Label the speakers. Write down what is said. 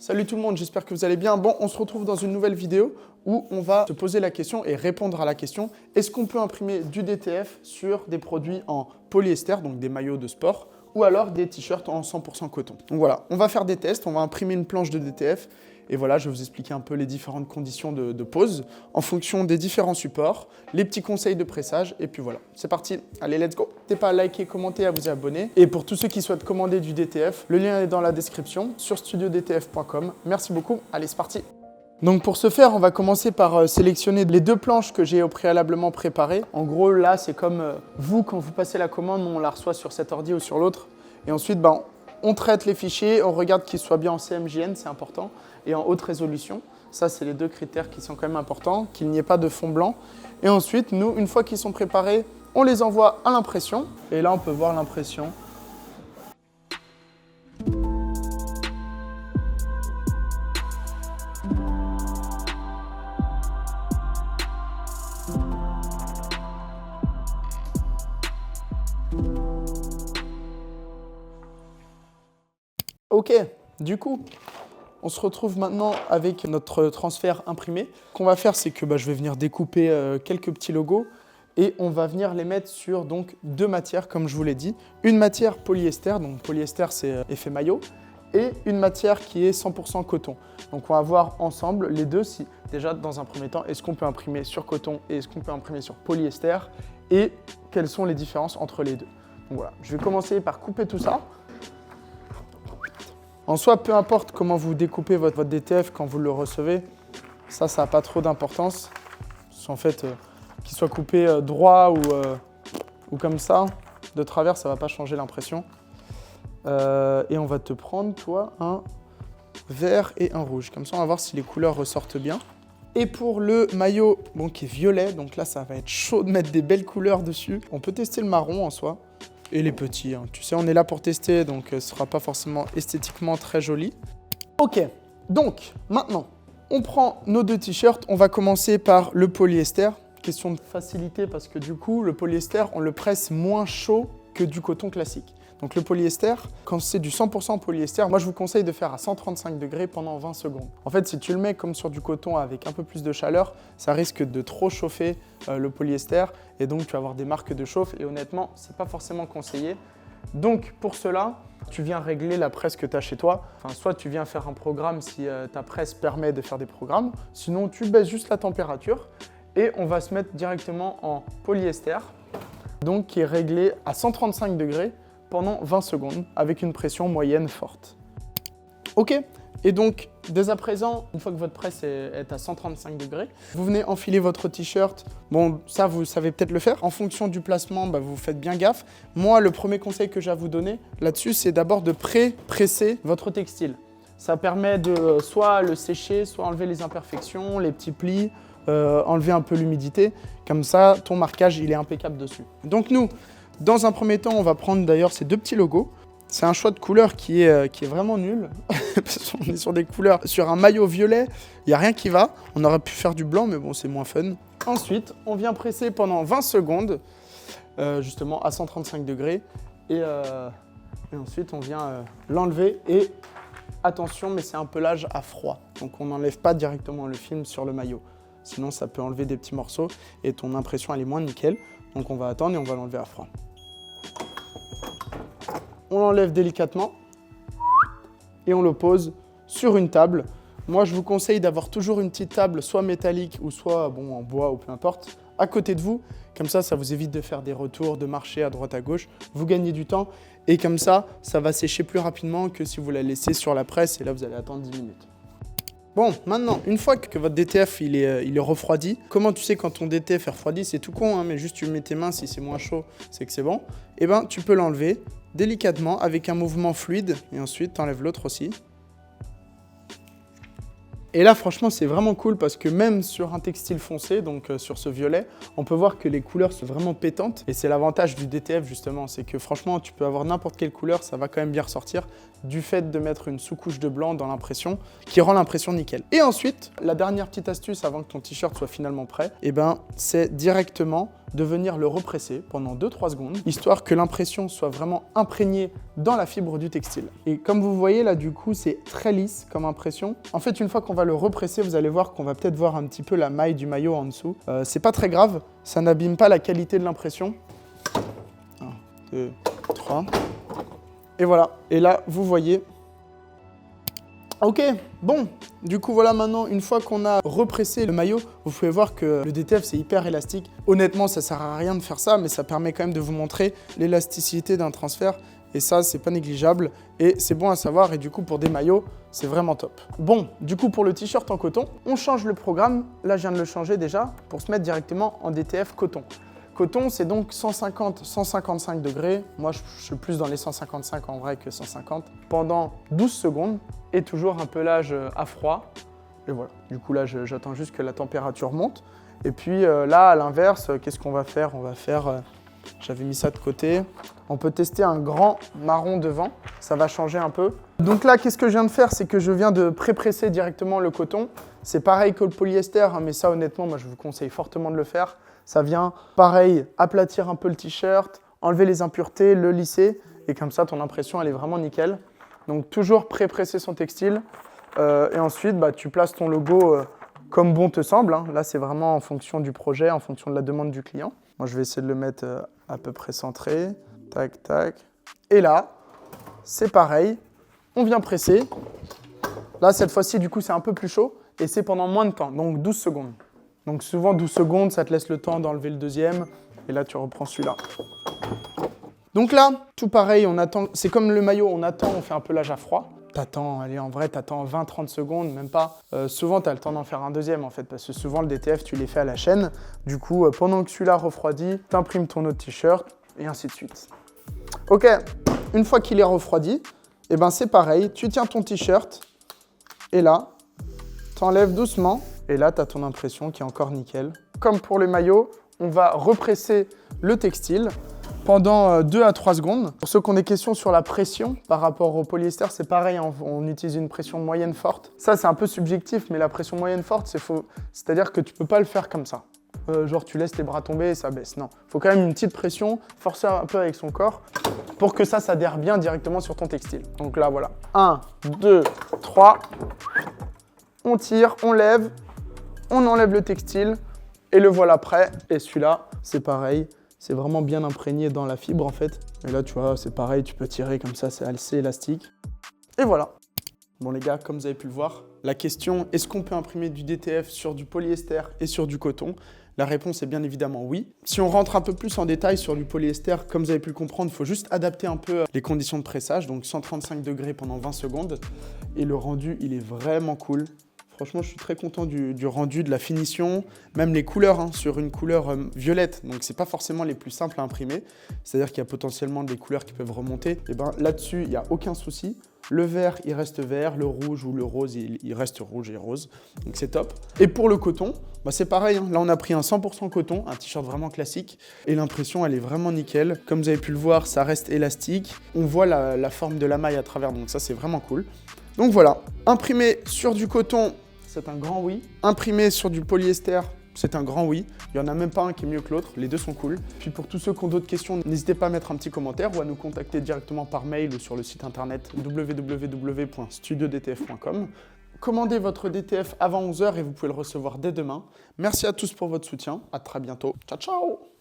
Speaker 1: Salut tout le monde, j'espère que vous allez bien. Bon, on se retrouve dans une nouvelle vidéo où on va se poser la question et répondre à la question est-ce qu'on peut imprimer du DTF sur des produits en polyester, donc des maillots de sport, ou alors des t-shirts en 100% coton. Donc voilà, on va faire des tests, on va imprimer une planche de DTF et voilà, je vais vous expliquer un peu les différentes conditions de pose en fonction des différents supports, les petits conseils de pressage et puis voilà, c'est parti. Allez, let's go. N'hésitez pas à liker, commenter, à vous abonner. Et pour tous ceux qui souhaitent commander du DTF, le lien est dans la description sur studiodtf.com. Merci beaucoup, allez, c'est parti. Donc pour ce faire, on va commencer par sélectionner les deux planches que j'ai préalablement préparées. En gros, là, c'est comme vous, quand vous passez la commande, on la reçoit sur cet ordi ou sur l'autre. Et ensuite, on traite les fichiers, on regarde qu'ils soient bien en CMJN, c'est important, et en haute résolution. Ça, c'est les deux critères qui sont quand même importants, qu'il n'y ait pas de fond blanc. Et ensuite, nous, une fois qu'ils sont préparés, on les envoie à l'impression. Et là, on peut voir l'impression. Ok, du coup, on se retrouve maintenant avec notre transfert imprimé. Ce qu'on va faire, c'est que je vais venir découper quelques petits logos et on va venir les mettre sur donc, deux matières, comme je vous l'ai dit. Une matière polyester, donc polyester c'est effet maillot, et une matière qui est 100% coton. Donc on va voir ensemble les deux, si déjà dans un premier temps, est-ce qu'on peut imprimer sur coton et est-ce qu'on peut imprimer sur polyester et quelles sont les différences entre les deux. Donc voilà, je vais commencer par couper tout ça. En soi, peu importe comment vous découpez votre DTF quand vous le recevez, ça n'a pas trop d'importance. En fait, qu'il soit coupé droit ou comme ça, de travers, ça ne va pas changer l'impression. Et on va te prendre, toi, un vert et un rouge. Comme ça, on va voir si les couleurs ressortent bien. Et pour le maillot qui est violet, donc là, ça va être chaud de mettre des belles couleurs dessus. On peut tester le marron en soi. Et les petits, hein. Tu sais, on est là pour tester, donc ce ne sera pas forcément esthétiquement très joli. Ok, donc maintenant, on prend nos deux t-shirts. On va commencer par le polyester. Question de facilité parce que du coup, le polyester, on le presse moins chaud que du coton classique. Donc le polyester, quand c'est du 100% polyester, moi je vous conseille de faire à 135 degrés pendant 20 secondes. En fait, si tu le mets comme sur du coton avec un peu plus de chaleur, ça risque de trop chauffer le polyester et donc tu vas avoir des marques de chauffe et honnêtement, c'est pas forcément conseillé. Donc pour cela, tu viens régler la presse que tu as chez toi. Enfin, soit tu viens faire un programme si ta presse permet de faire des programmes, sinon tu baisses juste la température et on va se mettre directement en polyester, donc qui est réglé à 135 degrés pendant 20 secondes avec une pression moyenne forte. Ok, et donc dès à présent, une fois que votre presse est à 135 degrés, vous venez enfiler votre t-shirt. Bon, ça vous savez peut-être le faire. En fonction du placement, vous faites bien gaffe. Moi, le premier conseil que j'ai à vous donner là-dessus, c'est d'abord de pré-presser votre textile. Ça permet de soit le sécher, soit enlever les imperfections, les petits plis, enlever un peu l'humidité. Comme ça, ton marquage, il est impeccable dessus. Donc nous, dans un premier temps, on va prendre d'ailleurs ces deux petits logos. C'est un choix de couleur qui est vraiment nul. Parce qu'on est sur des couleurs. Sur un maillot violet, il n'y a rien qui va. On aurait pu faire du blanc, mais bon, c'est moins fun. Ensuite, on vient presser pendant 20 secondes, justement à 135 degrés. Et ensuite, on vient l'enlever. Et attention, mais c'est un pelage à froid. Donc, on n'enlève pas directement le film sur le maillot. Sinon, ça peut enlever des petits morceaux et ton impression, elle est moins nickel. Donc, on va attendre et on va l'enlever à froid. On l'enlève délicatement et on le pose sur une table. Moi, je vous conseille d'avoir toujours une petite table, soit métallique ou soit en bois ou peu importe, à côté de vous. Comme ça, ça vous évite de faire des retours, de marcher à droite à gauche. Vous gagnez du temps et comme ça, ça va sécher plus rapidement que si vous la laissez sur la presse et là, vous allez attendre 10 minutes. Bon, maintenant, une fois que votre DTF il est refroidi, comment tu sais quand ton DTF est refroidi? C'est tout con, hein, mais juste tu mets tes mains, si c'est moins chaud, c'est que c'est bon. Et tu peux l'enlever délicatement avec un mouvement fluide et ensuite tu enlèves l'autre aussi. Et là, franchement, c'est vraiment cool parce que même sur un textile foncé, donc sur ce violet, on peut voir que les couleurs sont vraiment pétantes. Et c'est l'avantage du DTF, justement, c'est que franchement, tu peux avoir n'importe quelle couleur, ça va quand même bien ressortir. du fait de mettre une sous-couche de blanc dans l'impression qui rend l'impression nickel. Et ensuite, la dernière petite astuce avant que ton t-shirt soit finalement prêt, c'est directement de venir le represser pendant 2-3 secondes, histoire que l'impression soit vraiment imprégnée dans la fibre du textile. Et comme vous voyez là, du coup, c'est très lisse comme impression. En fait, une fois qu'on va le represser, vous allez voir qu'on va peut-être voir un petit peu la maille du maillot en dessous. C'est pas très grave, ça n'abîme pas la qualité de l'impression. 1, 2, 3. Et voilà. Et là, vous voyez. Ok, bon, du coup voilà maintenant, une fois qu'on a repressé le maillot, vous pouvez voir que le DTF c'est hyper élastique. Honnêtement, ça sert à rien de faire ça, mais ça permet quand même de vous montrer l'élasticité d'un transfert. Et ça, c'est pas négligeable et c'est bon à savoir. Et du coup, pour des maillots, c'est vraiment top. Bon, du coup, pour le t-shirt en coton, on change le programme. Là, je viens de le changer déjà pour se mettre directement en DTF coton. Coton, c'est donc 150-155 degrés. Moi, je suis plus dans les 155 en vrai que 150. Pendant 12 secondes et toujours un pelage à froid. Et voilà. Du coup, là, j'attends juste que la température monte. Et puis là, à l'inverse, qu'est-ce qu'on va faire? On va faire... J'avais mis ça de côté. On peut tester un grand marron devant. Ça va changer un peu. Donc là, qu'est-ce que je viens de faire? C'est que je viens de pré-presser directement le coton. C'est pareil que le polyester, hein, mais ça, honnêtement, moi, je vous conseille fortement de le faire. Ça vient, pareil, aplatir un peu le t-shirt, enlever les impuretés, le lisser. Et comme ça, ton impression, elle est vraiment nickel. Donc, toujours pré-presser son textile. Et ensuite, tu places ton logo comme bon te semble. Hein. Là, c'est vraiment en fonction du projet, en fonction de la demande du client. Moi, je vais essayer de le mettre à peu près centré. Tac, tac. Et là, c'est pareil. On vient presser. Là, cette fois-ci, du coup, c'est un peu plus chaud. Et c'est pendant moins de temps, donc 12 secondes. Donc souvent, 12 secondes, ça te laisse le temps d'enlever le deuxième. Et là, tu reprends celui-là. Donc là, tout pareil, on attend. C'est comme le maillot, on attend, on fait un pelage à froid. T'attends, allez, en vrai, t'attends 20-30 secondes, même pas. Souvent, t'as le temps d'en faire un deuxième, en fait, parce que souvent, le DTF, tu les fais à la chaîne. Du coup, pendant que celui-là refroidit, t'imprimes ton autre t-shirt, et ainsi de suite. Ok, une fois qu'il est refroidi, c'est pareil, tu tiens ton t-shirt, et là, t'enlèves doucement, et là, tu as ton impression qui est encore nickel. Comme pour le maillot, on va represser le textile pendant 2 à 3 secondes. Pour ceux qui ont des questions sur la pression par rapport au polyester, c'est pareil, hein, on utilise une pression moyenne forte. Ça, c'est un peu subjectif, mais la pression moyenne forte, c'est faux. C'est-à-dire que tu ne peux pas le faire comme ça. Genre, tu laisses les bras tomber et ça baisse. Non, il faut quand même une petite pression, forcer un peu avec son corps pour que ça adhère bien directement sur ton textile. Donc là, voilà. 1, 2, 3. On tire, on lève. On enlève le textile et le voilà prêt. Et celui-là, c'est pareil. C'est vraiment bien imprégné dans la fibre en fait. Et là, tu vois, c'est pareil, tu peux tirer comme ça, c'est assez élastique. Et voilà. Bon les gars, comme vous avez pu le voir, la question, est-ce qu'on peut imprimer du DTF sur du polyester et sur du coton? La réponse est bien évidemment oui. Si on rentre un peu plus en détail sur du polyester, comme vous avez pu le comprendre, il faut juste adapter un peu les conditions de pressage, donc 135 degrés pendant 20 secondes. Et le rendu, il est vraiment cool. Franchement, je suis très content du rendu, de la finition, même les couleurs, hein, sur une couleur violette. Donc, c'est pas forcément les plus simples à imprimer. C'est-à-dire qu'il y a potentiellement des couleurs qui peuvent remonter. Et là-dessus, il n'y a aucun souci. Le vert, il reste vert. Le rouge ou le rose, il reste rouge et rose. Donc, c'est top. Et pour le coton, c'est pareil. Hein. Là, on a pris un 100% coton, un t-shirt vraiment classique. Et l'impression, elle est vraiment nickel. Comme vous avez pu le voir, ça reste élastique. On voit la forme de la maille à travers. Donc, ça, c'est vraiment cool. Donc, voilà. Imprimer sur du coton, c'est un grand oui. Imprimé sur du polyester, c'est un grand oui. Il n'y en a même pas un qui est mieux que l'autre, les deux sont cool. Puis pour tous ceux qui ont d'autres questions, n'hésitez pas à mettre un petit commentaire ou à nous contacter directement par mail ou sur le site internet www.studiodtf.com. Commandez votre DTF avant 11 h et vous pouvez le recevoir dès demain. Merci à tous pour votre soutien, à très bientôt. Ciao, ciao!